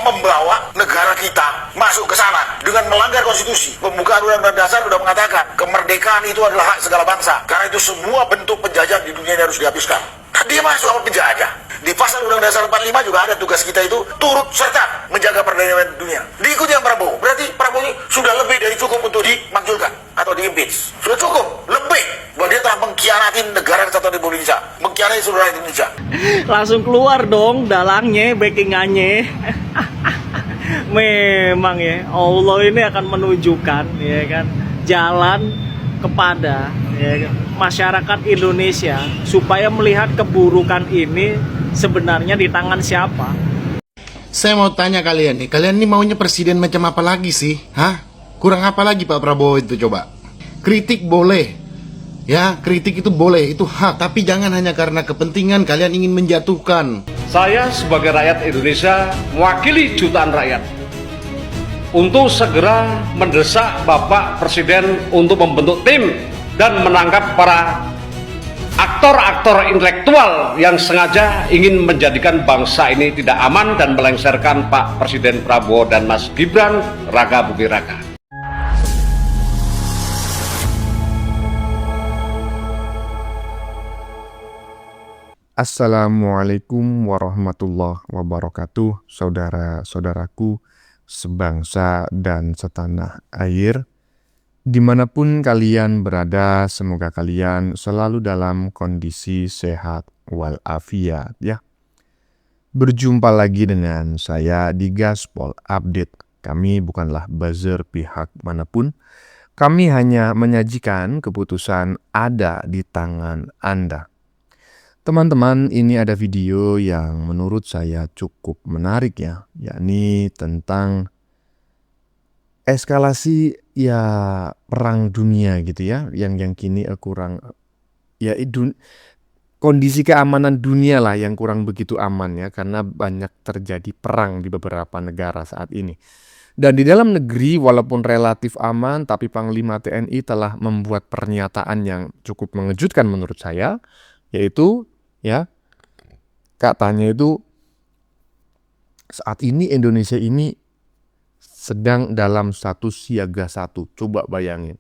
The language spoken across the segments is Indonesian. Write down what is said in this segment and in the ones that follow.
membawa negara kita masuk ke sana dengan melanggar konstitusi. Pembukaan Undang-Undang Dasar sudah mengatakan kemerdekaan itu adalah hak segala bangsa. Karena itu semua bentuk penjajahan di dunia ini harus dihapuskan. Dia masuk apa penjajah? Di pasal Undang-Undang Dasar 45 juga ada tugas kita itu turut serta menjaga perdamaian dunia. Diikuti yang Prabowo. Berarti Prabowo ini sudah lebih dari cukup untuk dimakzulkan atau di-impeach. Sudah cukup, lebih. Bahwa dia telah mengkhianati negara kesatuan Republik Indonesia, mengkhianati seluruh rakyat Indonesia. Langsung keluar dong dalangnya, backingannya. Memang ya, Allah ini akan menunjukkan ya kan jalan kepada ya kan, masyarakat Indonesia supaya melihat keburukan ini sebenarnya di tangan siapa. Saya mau tanya kalian nih, kalian ini maunya presiden macam apa lagi sih? Hah? Kurang apa lagi Pak Prabowo itu coba? Kritik boleh. Ya, kritik itu boleh, itu hak, tapi jangan hanya karena kepentingan kalian ingin menjatuhkan. Saya sebagai rakyat Indonesia mewakili jutaan rakyat untuk segera mendesak Bapak Presiden untuk membentuk tim dan menangkap para aktor-aktor intelektual yang sengaja ingin menjadikan bangsa ini tidak aman dan melengsarkan Pak Presiden Prabowo dan Mas Gibran Raka Buming Raka. Assalamualaikum warahmatullahi wabarakatuh, saudara-saudaraku sebangsa dan setanah air. Dimanapun kalian berada, semoga kalian selalu dalam kondisi sehat walafiat ya. Berjumpa lagi dengan saya di Gaspol Update. Kami bukanlah buzzer pihak manapun. Kami hanya menyajikan keputusan ada di tangan Anda. Teman-teman, ini ada video yang menurut saya cukup menarik ya, yakni tentang eskalasi ya perang dunia gitu ya, yang kini kurang ya kondisi keamanan dunia lah yang kurang begitu aman ya, karena banyak terjadi perang di beberapa negara saat ini. Dan di dalam negeri walaupun relatif aman, tapi Panglima TNI telah membuat pernyataan yang cukup mengejutkan menurut saya, yaitu ya, katanya itu saat ini Indonesia ini sedang dalam status siaga 1. Coba bayangin.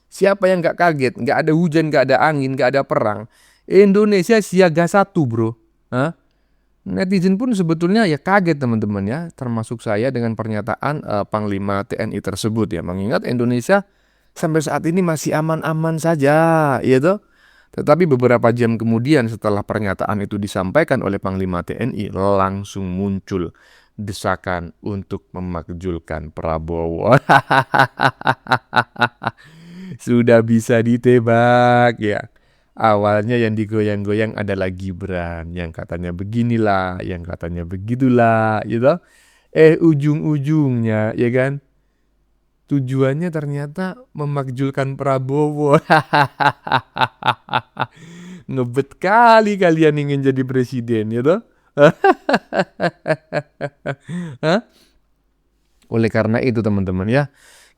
Siapa yang gak kaget? Gak ada hujan, gak ada angin, gak ada perang. Indonesia siaga 1 bro. Netizen pun sebetulnya ya kaget teman-teman ya. Termasuk saya dengan pernyataan Panglima TNI tersebut ya. Mengingat Indonesia sampai saat ini masih aman-aman saja gitu. Tetapi beberapa jam kemudian setelah pernyataan itu disampaikan oleh Panglima TNI, langsung muncul desakan untuk memakzulkan Prabowo. Sudah bisa ditebak ya. Awalnya yang digoyang-goyang adalah Gibran, yang katanya beginilah, yang katanya begitulah, gitu. Ujung-ujungnya ya kan, tujuannya ternyata memakzulkan Prabowo. Ngebet kali kalian ingin jadi presiden, ya toh? Oleh karena itu teman-teman ya,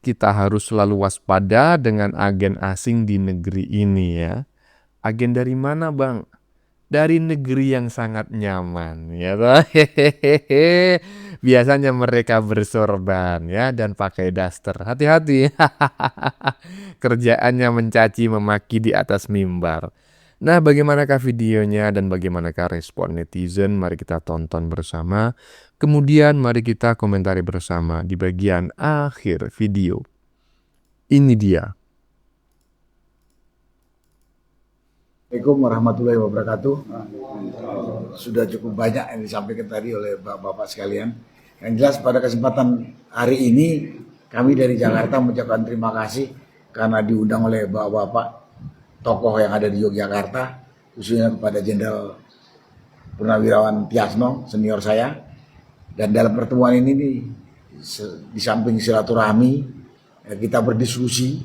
kita harus selalu waspada dengan agen asing di negeri ini ya. Agen dari mana bang? Dari negeri yang sangat nyaman, ya toh? Biasanya mereka bersorban ya dan pakai daster. Hati-hati. Kerjaannya mencaci memaki di atas mimbar. Nah, bagaimanakah videonya dan bagaimanakah respon netizen? Mari kita tonton bersama. Kemudian mari kita komentari bersama di bagian akhir video. Ini dia. Assalamualaikum warahmatullahi wabarakatuh. Sudah cukup banyak yang disampaikan tadi oleh bapak-bapak sekalian. Yang jelas pada kesempatan hari ini kami dari Jakarta mengucapkan terima kasih karena diundang oleh bapak-bapak tokoh yang ada di Yogyakarta, khususnya kepada Jenderal Purnawirawan Tiasno, senior saya. Dan dalam pertemuan ini di samping silaturahmi, kita berdiskusi,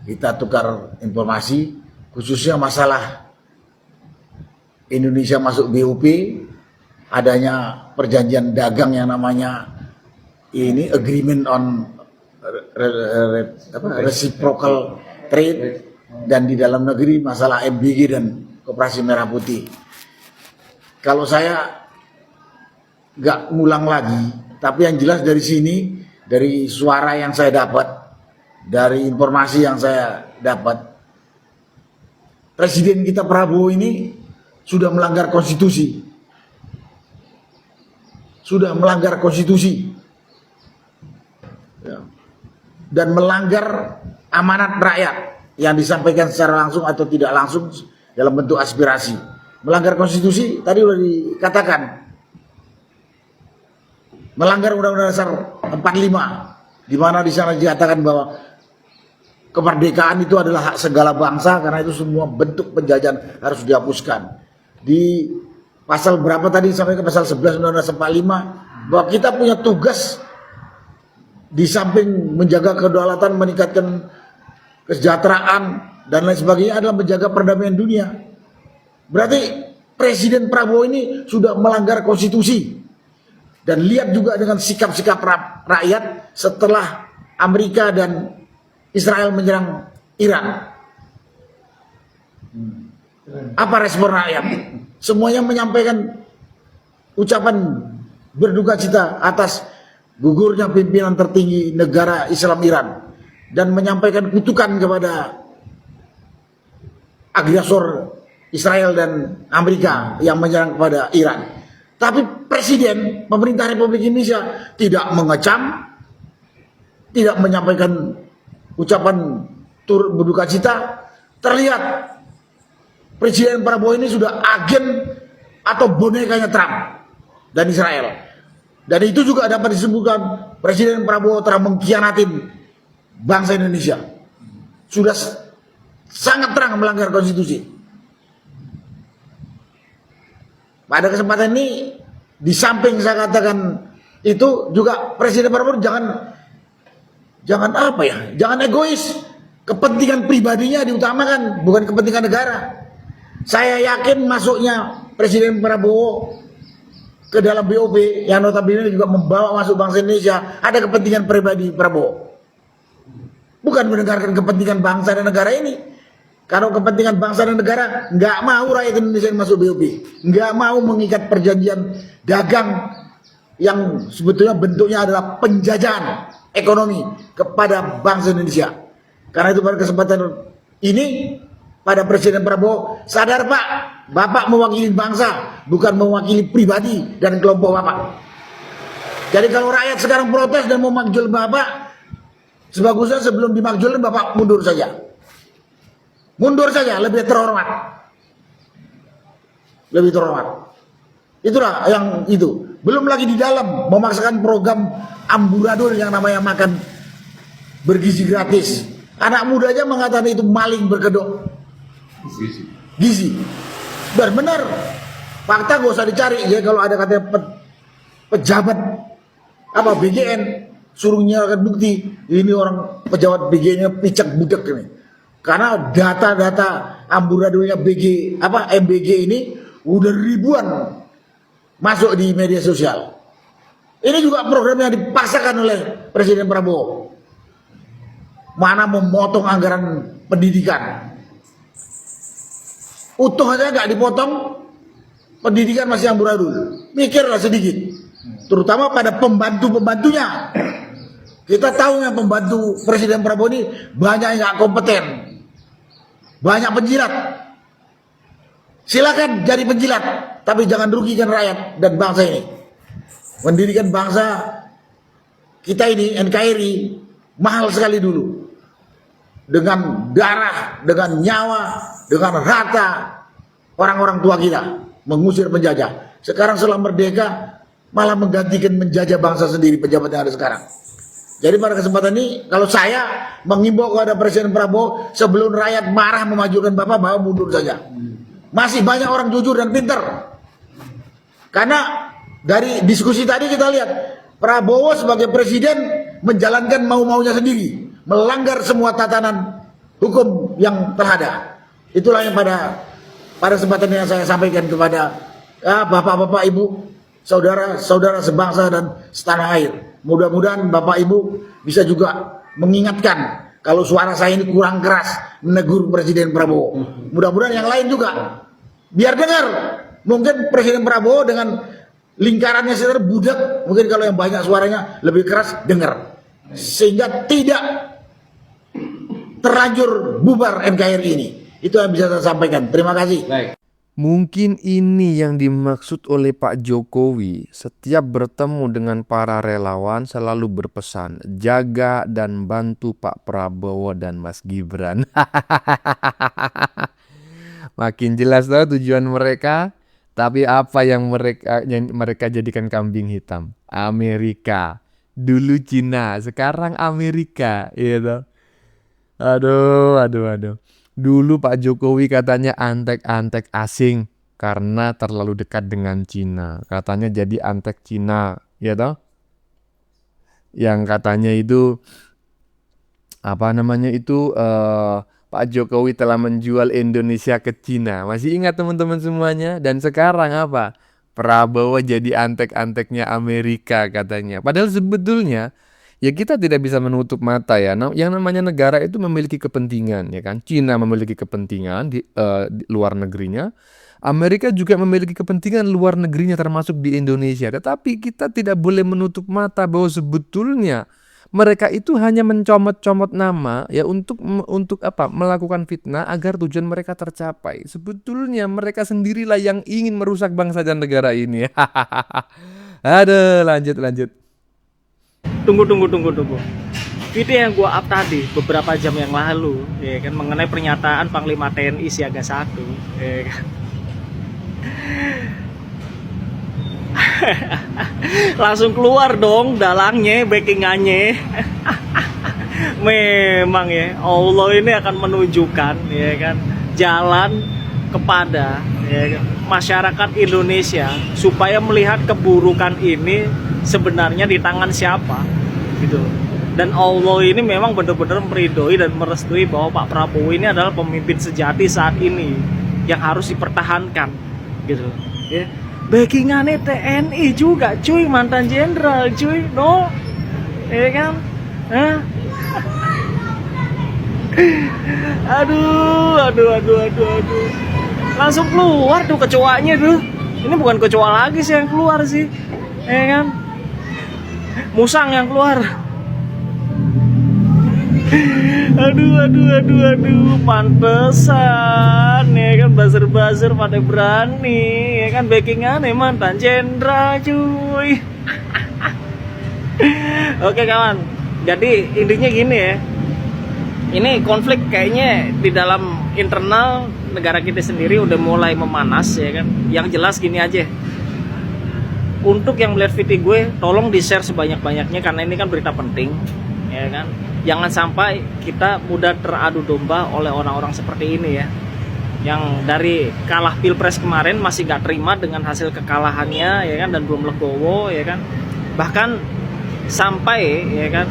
kita tukar informasi, khususnya masalah Indonesia masuk BOP, adanya perjanjian dagang yang namanya ini agreement on reciprocal trade, dan di dalam negeri masalah MBG dan Koperasi Merah Putih. Kalau saya nggak ngulang lagi. Tapi yang jelas dari sini, dari suara yang saya dapat, dari informasi yang saya dapat, Presiden kita Prabowo ini sudah melanggar konstitusi. Sudah melanggar konstitusi. Ya. Dan melanggar amanat rakyat yang disampaikan secara langsung atau tidak langsung dalam bentuk aspirasi. Melanggar konstitusi tadi sudah dikatakan. Melanggar Undang-Undang Dasar 45, di mana di sana dikatakan bahwa kemerdekaan itu adalah hak segala bangsa, karena itu semua bentuk penjajahan harus dihapuskan. Di pasal berapa tadi sampai ke pasal 11 Undang-Undang 45, bahwa kita punya tugas di samping menjaga kedaulatan, meningkatkan kesejahteraan dan lain sebagainya adalah menjaga perdamaian dunia. Berarti Presiden Prabowo ini sudah melanggar konstitusi. Dan lihat juga dengan sikap-sikap rakyat setelah Amerika dan Israel menyerang Iran. Apa respon rakyat? Semuanya menyampaikan ucapan berduka cita atas gugurnya pimpinan tertinggi negara Islam Iran dan menyampaikan kutukan kepada agresor Israel dan Amerika yang menyerang kepada Iran. Tapi Presiden pemerintah Republik Indonesia tidak mengecam, tidak menyampaikan ucapan turut berduka cita. Terlihat Presiden Prabowo ini sudah agen atau bonekanya Trump dan Israel. Dan itu juga dapat disebutkan Presiden Prabowo telah mengkhianatin bangsa Indonesia. Sudah sangat terang melanggar konstitusi. Pada kesempatan ini, di samping saya katakan itu juga Presiden Prabowo jangan apa ya, jangan egois. Kepentingan pribadinya diutamakan, bukan kepentingan negara. Saya yakin masuknya Presiden Prabowo ke dalam BOP yang notabene juga membawa masuk bangsa Indonesia ada kepentingan pribadi Prabowo. Bukan mendengarkan kepentingan bangsa dan negara ini. Kalau kepentingan bangsa dan negara, nggak mau rakyat Indonesia yang masuk BOP, nggak mau mengikat perjanjian dagang yang sebetulnya bentuknya adalah penjajahan ekonomi kepada bangsa Indonesia. Karena itu pada kesempatan ini, pada Presiden Prabowo sadar Pak, Bapak mewakili bangsa, bukan mewakili pribadi dan kelompok Bapak. Jadi kalau rakyat sekarang protes dan mau makjul Bapak, sebagusnya sebelum dimakjulin Bapak mundur saja. Mundur saja, lebih terhormat. Lebih terhormat. Itulah yang itu. Belum lagi di dalam memaksakan program amburadul yang namanya makan bergizi gratis. Anak muda aja mengatakan itu maling berkedok gizi. Benar. Fakta gak usah dicari ya, kalau ada katanya pejabat apa BGN suruh nyalakan bukti, ini orang pejabat BGN-nya picak budak ini. Karena data-data amburadulnya MBG ini udah ribuan masuk di media sosial. Ini juga program yang dipaksakan oleh Presiden Prabowo. Mana memotong anggaran pendidikan. Utuh aja nggak dipotong, pendidikan masih amburadul. Mikirlah sedikit. Terutama pada pembantu-pembantunya. Kita tahu yang pembantu Presiden Prabowo ini banyak yang nggak kompeten. Banyak penjilat. Silakan jadi penjilat, tapi jangan rugikan rakyat dan bangsa ini. Pendidikan bangsa kita ini NKRI mahal sekali dulu. Dengan darah, dengan nyawa, dengan rata orang-orang tua kita mengusir penjajah. Sekarang setelah merdeka malah menggantikan menjajah bangsa sendiri pejabat yang ada sekarang. Jadi pada kesempatan ini, kalau saya mengimbau kepada Presiden Prabowo, sebelum rakyat marah memajukan Bapak mundur saja. Masih banyak orang jujur dan pintar. Karena dari diskusi tadi kita lihat, Prabowo sebagai Presiden menjalankan mau-maunya sendiri, melanggar semua tatanan hukum yang telah ada. Itulah yang pada kesempatan yang saya sampaikan kepada Bapak-bapak, Ibu, saudara-saudara sebangsa dan setanah air. Mudah-mudahan Bapak Ibu bisa juga mengingatkan kalau suara saya ini kurang keras menegur Presiden Prabowo. Mudah-mudahan yang lain juga biar dengar. Mungkin Presiden Prabowo dengan lingkarannya sekitar budak, mungkin kalau yang banyak suaranya lebih keras dengar, sehingga tidak terlanjur bubar NKRI ini. Itu yang bisa saya sampaikan. Terima kasih. Mungkin ini yang dimaksud oleh Pak Jokowi. Setiap bertemu dengan para relawan selalu berpesan, jaga dan bantu Pak Prabowo dan Mas Gibran. Makin jelas tahu tujuan mereka. Tapi apa yang mereka jadikan kambing hitam? Amerika. Dulu Cina, sekarang Amerika, gitu. Aduh. Dulu Pak Jokowi katanya antek-antek asing karena terlalu dekat dengan Cina. Katanya jadi antek Cina, ya toh? Yang katanya itu Pak Jokowi telah menjual Indonesia ke Cina. Masih ingat teman-teman semuanya? Dan sekarang apa? Prabowo jadi antek-anteknya Amerika katanya. Padahal sebetulnya ya kita tidak bisa menutup mata ya. Yang namanya negara itu memiliki kepentingan, ya kan? Cina memiliki kepentingan di luar negerinya. Amerika juga memiliki kepentingan luar negerinya termasuk di Indonesia. Tetapi kita tidak boleh menutup mata bahwa sebetulnya mereka itu hanya mencomot-comot nama ya untuk apa? Melakukan fitnah agar tujuan mereka tercapai. Sebetulnya mereka sendirilah yang ingin merusak bangsa dan negara ini. Aduh, lanjut. Tunggu. Video yang gua up tadi beberapa jam yang lalu, ya kan, mengenai pernyataan Panglima TNI Siaga 1, ya kan. Langsung keluar dong dalangnya, backingannya. Memang ya, Allah ini akan menunjukkan, ya kan, jalan kepada, ya kan, masyarakat Indonesia supaya melihat keburukan ini sebenarnya di tangan siapa, gitu. Dan Allah ini memang benar-benar meridhoi dan merestui bahwa Pak Prabowo ini adalah pemimpin sejati saat ini yang harus dipertahankan, gitu. Ya. Backingannya TNI juga, cuy, mantan jenderal, cuy, no, ya kan? Hah? Aduh. Langsung keluar tuh kecoanya tuh. Ini bukan kecoa lagi sih yang keluar sih, ya kan? Musang yang keluar. Aduh, pantesan ya kan, buzzer pada berani, ya kan, backingannya mantan jenderal, cuy. Oke kawan, jadi intinya gini ya, ini konflik kayaknya di dalam internal negara kita sendiri udah mulai memanas, ya kan. Yang jelas gini aja, untuk yang melihat video gue, tolong di-share sebanyak-banyaknya karena ini kan berita penting, ya kan. Jangan sampai kita mudah teradu domba oleh orang-orang seperti ini ya, yang dari kalah pilpres kemarin masih gak terima dengan hasil kekalahannya, ya kan, dan belum legowo, ya kan. Bahkan sampai, ya kan,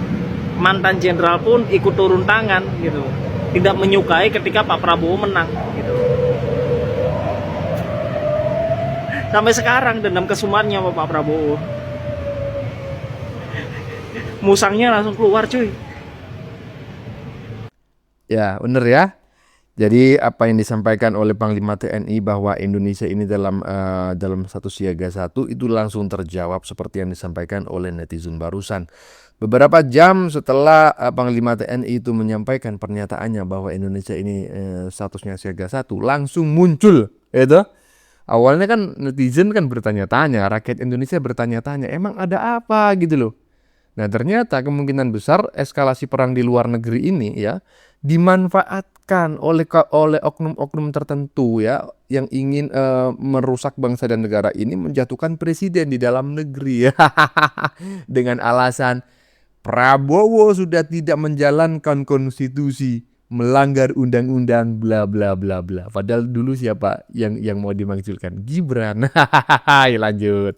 mantan jenderal pun ikut turun tangan, gitu, tidak menyukai ketika Pak Prabowo menang, gitu. Sampai sekarang dendam kesumarnya sama Pak Prabowo. Musangnya langsung keluar, cuy. Ya, benar ya. Jadi apa yang disampaikan oleh Panglima TNI bahwa Indonesia ini dalam status siaga 1 itu langsung terjawab seperti yang disampaikan oleh netizen barusan. Beberapa jam setelah Panglima TNI itu menyampaikan pernyataannya bahwa Indonesia ini statusnya siaga 1, langsung muncul, itu. Awalnya kan netizen kan bertanya-tanya, rakyat Indonesia bertanya-tanya, emang ada apa gitu loh. Nah ternyata kemungkinan besar eskalasi perang di luar negeri ini ya dimanfaatkan oleh oknum-oknum tertentu ya yang ingin merusak bangsa dan negara ini, menjatuhkan presiden di dalam negeri ya. Dengan alasan Prabowo sudah tidak menjalankan konstitusi, melanggar undang-undang, bla bla bla bla. Padahal dulu siapa yang mau dimaksudkan? Gibran. Lanjut.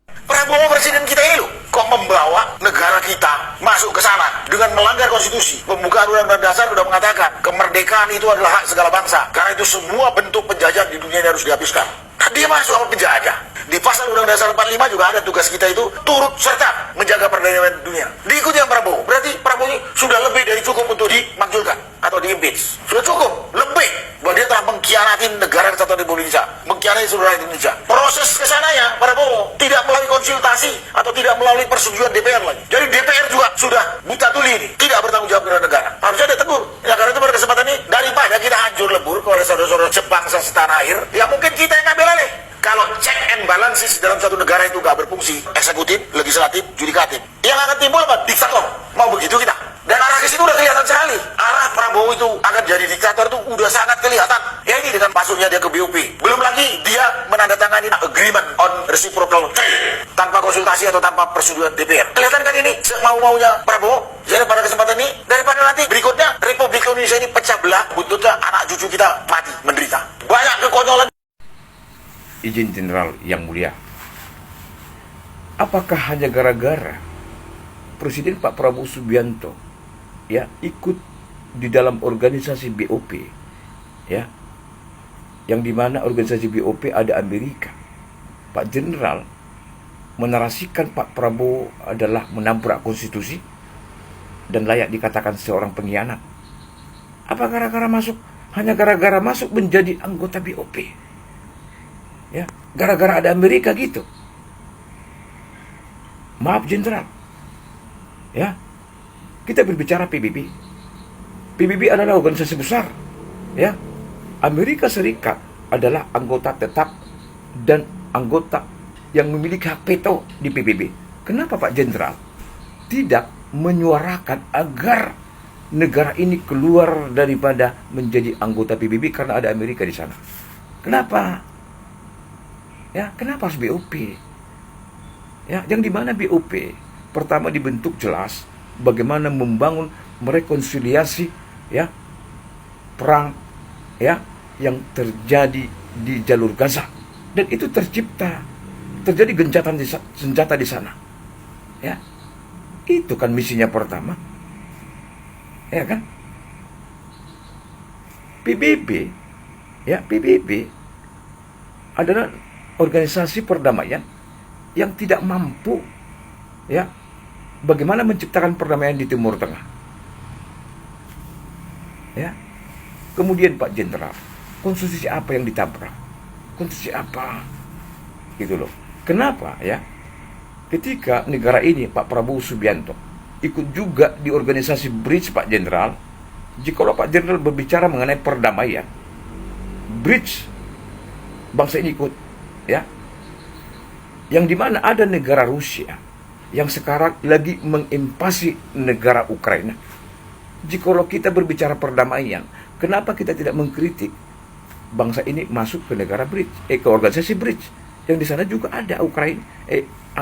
Prabowo presiden kita ini loh, kok membawa negara kita masuk ke sana dengan melanggar konstitusi. Pembukaan Undang-Undang Dasar sudah mengatakan kemerdekaan itu adalah hak segala bangsa. Karena itu semua bentuk penjajahan di dunia ini harus dihapuskan. Dia masuk sama penjajah. Di pasal Undang-Undang Dasar 45 juga ada tugas kita itu turut serta menjaga perdamaian dunia. Diikuti yang Prabowo. Berarti Prabowo ini sudah lebih dari cukup untuk dimakzulkan atau di-impeach. Sudah cukup, lebih. bahwa dia telah mengkhianati negara kesatuan Republik Indonesia, mengkhianati seluruh rakyat Indonesia. Proses kesananya Prabowo tidak melalui konsultasi atau tidak melalui persetujuan DPR lagi. Jadi DPR juga sudah buta tuli ini, tidak bertanggung jawab kepada negara. Harusnya dia tegur. Ya karena itu pada kesempatan ini, daripada kita hancur lebur kepada saudara-saudara sebangsa setanah air, ya mungkin kita yang ngambil alih. Kalau check and balances dalam satu negara itu gak berfungsi, eksekutif, legislatif, judikatif, yang akan timbul apa? Diktator. Mau begitu kita? Dan arah ke situ udah kelihatan sekali. Arah Prabowo itu akan jadi diktator itu udah sangat kelihatan. Ya ini dengan masuknya dia ke BOP. Belum lagi dia menandatangani agreement on reciprocal trade tanpa konsultasi atau tanpa persetujuan DPR. Kelihatan kan ini mau-maunya Prabowo. Jadi pada kesempatan ini, daripada nanti berikutnya Republik Indonesia ini pecah belah, buntutnya anak cucu kita mati, menderita. Banyak kekonyolan. Izin Jenderal yang mulia, apakah hanya gara-gara Presiden Pak Prabowo Subianto ya ikut di dalam organisasi BOP, ya, yang dimana organisasi BOP ada Amerika, Pak Jenderal menarasikan Pak Prabowo adalah menabrak konstitusi dan layak dikatakan seorang pengkhianat? Apa hanya gara-gara masuk menjadi anggota BOP? Ya, gara-gara ada Amerika gitu. Maaf Jenderal. Ya. Kita berbicara PBB. PBB adalah organisasi besar. Ya. Amerika Serikat adalah anggota tetap dan anggota yang memiliki hak veto di PBB. Kenapa Pak Jenderal tidak menyuarakan agar negara ini keluar daripada menjadi anggota PBB karena ada Amerika di sana? Kenapa? Ya, kenapa harus BOP? Ya, yang dimana BOP pertama dibentuk jelas bagaimana membangun merekonsiliasi ya perang ya yang terjadi di jalur Gaza, dan itu terjadi gencatan senjata di sana. Ya, itu kan misinya pertama. Ya kan? PBB ya, PBB adalah organisasi perdamaian yang tidak mampu ya bagaimana menciptakan perdamaian di Timur Tengah. Ya. Kemudian Pak Jenderal, konstitusi apa yang ditabrak? Konstitusi apa? Gitu loh. Kenapa ya? Ketika negara ini Pak Prabowo Subianto ikut juga di organisasi BRICS Pak Jenderal, jikalau Pak Jenderal berbicara mengenai perdamaian, BRICS bangsa ini ikut, ya, yang dimana ada negara Rusia yang sekarang lagi menginvasi negara Ukraina. Jikalau kita berbicara perdamaian, kenapa kita tidak mengkritik bangsa ini masuk ke negara BRICS, ke organisasi BRICS, yang di sana juga ada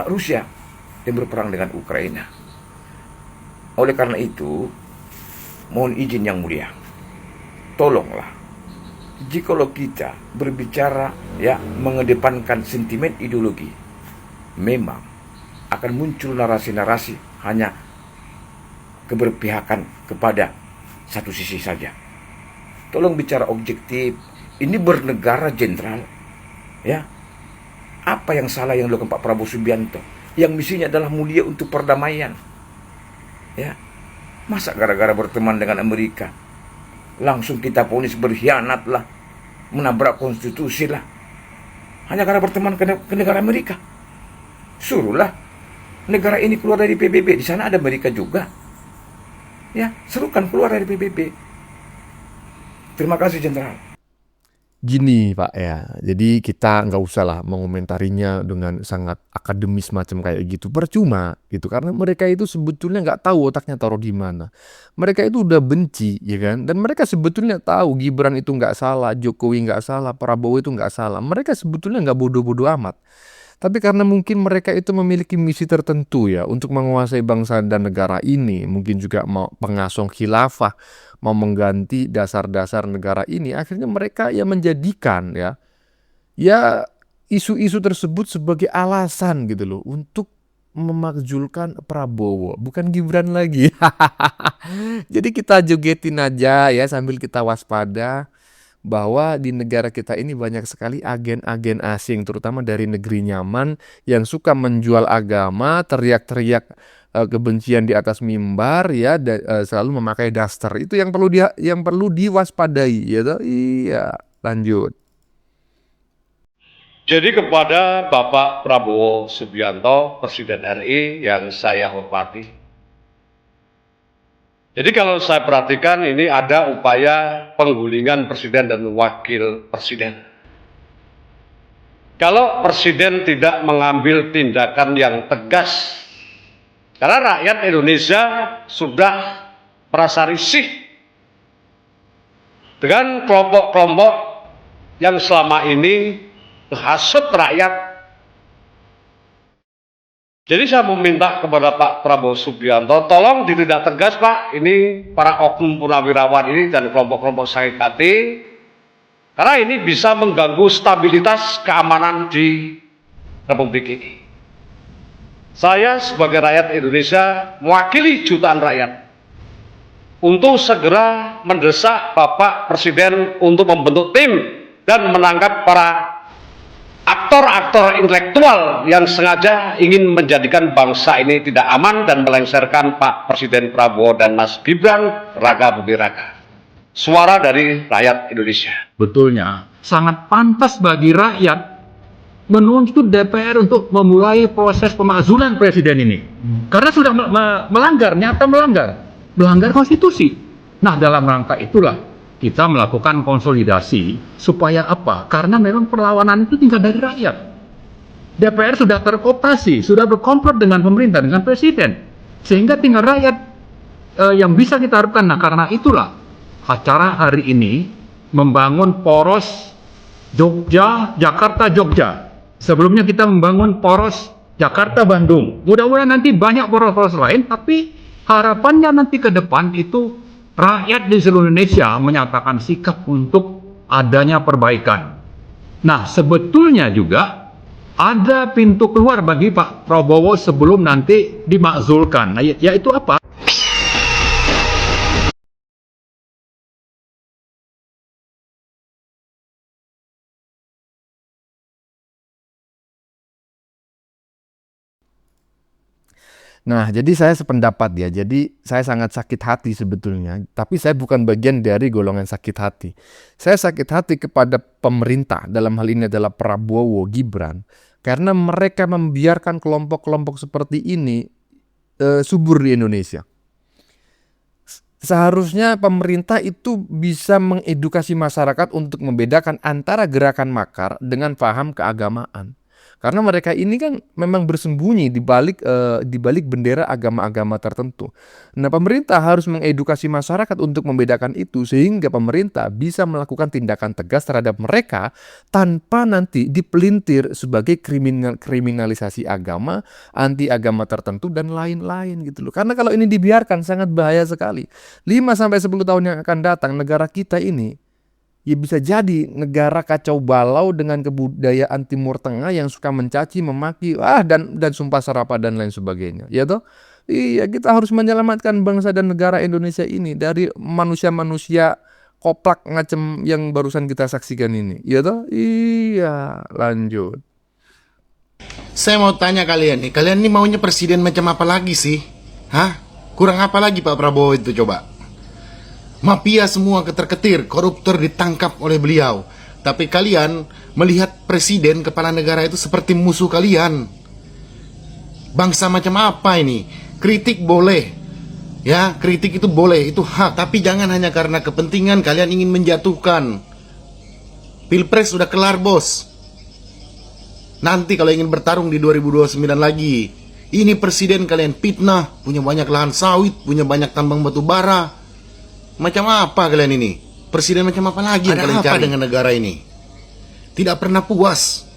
Rusia yang berperang dengan Ukraina. Oleh karena itu, mohon izin yang mulia, tolonglah, jikalau kita berbicara ya mengedepankan sentimen ideologi, memang akan muncul narasi-narasi hanya keberpihakan kepada satu sisi saja. Tolong bicara objektif. Ini bernegara Jenderal, ya. Apa yang salah yang dilakukan Pak Prabowo Subianto, yang misinya adalah mulia untuk perdamaian, ya. Masa gara-gara berteman dengan Amerika langsung kita vonis berkhianat lah, menabrak konstitusi lah, hanya karena berteman ke negara Amerika? Suruhlah negara ini keluar dari PBB, di sana ada Amerika juga, ya, serukan keluar dari PBB. Terima kasih Jenderal. Gini Pak ya, jadi kita nggak usah lah mengomentarinya dengan sangat akademis macam kayak gitu, percuma gitu, karena mereka itu sebetulnya nggak tahu otaknya taruh di mana. Mereka itu udah benci, ya kan, dan mereka sebetulnya tahu Gibran itu nggak salah, Jokowi nggak salah, Prabowo itu nggak salah. Mereka sebetulnya nggak bodoh-bodoh amat. Tapi karena mungkin mereka itu memiliki misi tertentu ya untuk menguasai bangsa dan negara ini, mungkin juga mau pengasong khilafah, mau mengganti dasar-dasar negara ini, akhirnya mereka ya menjadikan ya isu-isu tersebut sebagai alasan gitu loh untuk memakzulkan Prabowo, bukan Gibran lagi. Jadi kita jogetin aja ya sambil kita waspada bahwa di negara kita ini banyak sekali agen-agen asing, terutama dari negeri nyaman, yang suka menjual agama, teriak-teriak kebencian di atas mimbar ya, selalu memakai daster. Itu yang perlu diwaspadai ya toh. Iya, lanjut. Jadi kepada Bapak Prabowo Subianto, Presiden RI yang saya hormati. Jadi kalau saya perhatikan ini ada upaya penggulingan presiden dan wakil presiden. Kalau presiden tidak mengambil tindakan yang tegas, karena rakyat Indonesia sudah merasa risih dengan kelompok-kelompok yang selama ini menghasut rakyat. Jadi saya meminta kepada Pak Prabowo Subianto, tolong ditindak tegas Pak, ini para oknum purnawirawan ini dan kelompok-kelompok sakit hati, karena ini bisa mengganggu stabilitas keamanan di Republik ini. Saya sebagai rakyat Indonesia mewakili jutaan rakyat untuk segera mendesak Bapak Presiden untuk membentuk tim dan menangkap para aktor-aktor intelektual yang sengaja ingin menjadikan bangsa ini tidak aman dan melengsarkan Pak Presiden Prabowo dan Mas Gibran Raka Buming Raka. Suara dari rakyat Indonesia. Betulnya sangat pantas bagi rakyat menuntut DPR untuk memulai proses pemakzulan presiden ini. Karena sudah nyata melanggar konstitusi. Nah, dalam rangka itulah kita melakukan konsolidasi supaya apa? Karena memang perlawanan itu tinggal dari rakyat. DPR sudah terkooptasi, sudah berkomplot dengan pemerintah, dengan presiden. Sehingga tinggal rakyat yang bisa kita harapkan. Nah, karena itulah acara hari ini membangun poros Jakarta-Jogja. Sebelumnya kita membangun poros Jakarta-Bandung. Mudah-mudahan nanti banyak poros-poros lain, tapi harapannya nanti ke depan itu rakyat di seluruh Indonesia menyatakan sikap untuk adanya perbaikan. Nah, sebetulnya juga ada pintu keluar bagi Pak Prabowo sebelum nanti dimakzulkan. Nah, yaitu apa? Nah, jadi saya sependapat ya. Jadi saya sangat sakit hati sebetulnya. Tapi saya bukan bagian dari golongan sakit hati. Saya sakit hati kepada pemerintah, dalam hal ini adalah Prabowo Gibran. Karena mereka membiarkan kelompok-kelompok seperti ini subur di Indonesia. Seharusnya pemerintah itu bisa mengedukasi masyarakat untuk membedakan antara gerakan makar dengan paham keagamaan. Karena mereka ini kan memang bersembunyi di balik bendera agama-agama tertentu. Nah, pemerintah harus mengedukasi masyarakat untuk membedakan itu sehingga pemerintah bisa melakukan tindakan tegas terhadap mereka tanpa nanti dipelintir sebagai kriminalisasi agama, anti agama tertentu dan lain-lain gitu loh. Karena kalau ini dibiarkan sangat bahaya sekali. 5-10 tahun yang akan datang negara kita ini ya bisa jadi negara kacau balau dengan kebudayaan Timur Tengah yang suka mencaci, memaki, dan sumpah serapah dan lain sebagainya. Ya toh? Iya, kita harus menyelamatkan bangsa dan negara Indonesia ini dari manusia-manusia koplak ngacem yang barusan kita saksikan ini. Ya toh? Iya, lanjut. Saya mau tanya kalian nih maunya presiden macam apa lagi sih? Hah? Kurang apa lagi Pak Prabowo itu coba? Mafia semua keter-ketir, koruptor ditangkap oleh beliau. Tapi kalian melihat presiden kepala negara itu seperti musuh kalian. Bangsa macam apa ini? Kritik boleh. Ya, kritik itu boleh, itu hak. Tapi jangan hanya karena kepentingan kalian ingin menjatuhkan. Pilpres sudah kelar, bos. Nanti kalau ingin bertarung di 2029 lagi, ini presiden kalian fitnah, punya banyak lahan sawit, punya banyak tambang batu bara. Macam apa kalian ini? Presiden macam apa lagi yang kalian cari dengan negara ini? Tidak pernah puas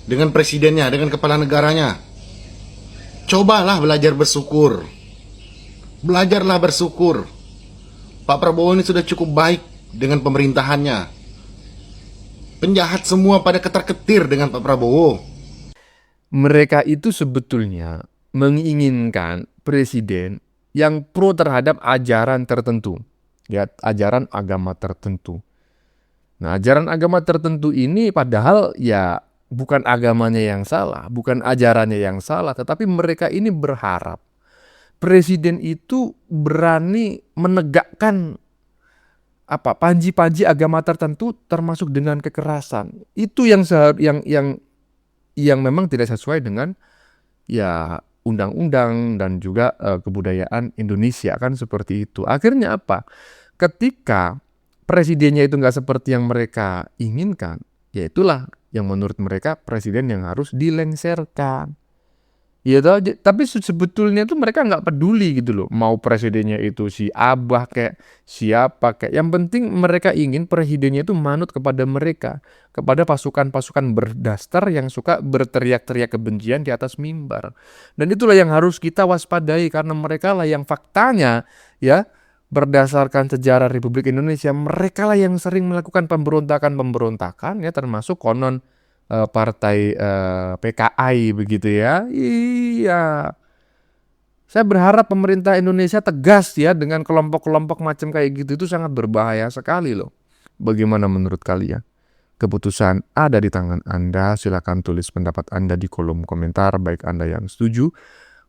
dengan presidennya, dengan kepala negaranya. Cobalah belajar bersyukur. Belajarlah bersyukur. Pak Prabowo ini sudah cukup baik dengan pemerintahannya. Penjahat semua pada ketar-ketir dengan Pak Prabowo. Mereka itu sebetulnya menginginkan presiden yang pro terhadap ajaran tertentu, ya, ajaran agama tertentu. Nah, ajaran agama tertentu ini padahal ya bukan agamanya yang salah, bukan ajarannya yang salah, tetapi mereka ini berharap presiden itu berani menegakkan panji-panji agama tertentu termasuk dengan kekerasan. Itu yang memang tidak sesuai dengan ya undang-undang dan juga kebudayaan Indonesia kan seperti itu. Akhirnya apa? Ketika presidennya itu nggak seperti yang mereka inginkan, ya itulah yang menurut mereka presiden yang harus dilengsarkan. Ya tapi sebetulnya tuh mereka nggak peduli gitu loh. Mau presidennya itu si Abah kayak siapa kayak. Yang penting mereka ingin presidennya itu manut kepada mereka. Kepada pasukan-pasukan berdasar yang suka berteriak-teriak kebencian di atas mimbar. Dan itulah yang harus kita waspadai. Karena mereka lah yang faktanya ya berdasarkan sejarah Republik Indonesia. Mereka lah yang sering melakukan pemberontakan ya, termasuk konon partai PKI begitu ya. Iya. Saya berharap pemerintah Indonesia tegas ya dengan kelompok-kelompok macam kayak gitu, itu sangat berbahaya sekali loh. Bagaimana menurut kalian? Keputusan ada di tangan Anda. Silakan tulis pendapat Anda di kolom komentar, baik Anda yang setuju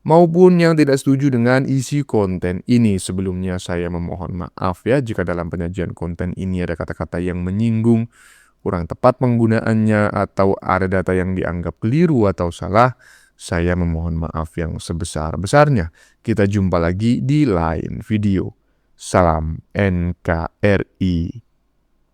maupun yang tidak setuju dengan isi konten ini. Sebelumnya saya memohon maaf ya jika dalam penyajian konten ini ada kata-kata yang menyinggung, kurang tepat penggunaannya, atau ada data yang dianggap keliru atau salah. Saya memohon maaf yang sebesar-besarnya. Kita jumpa lagi di lain video. Salam NKRI.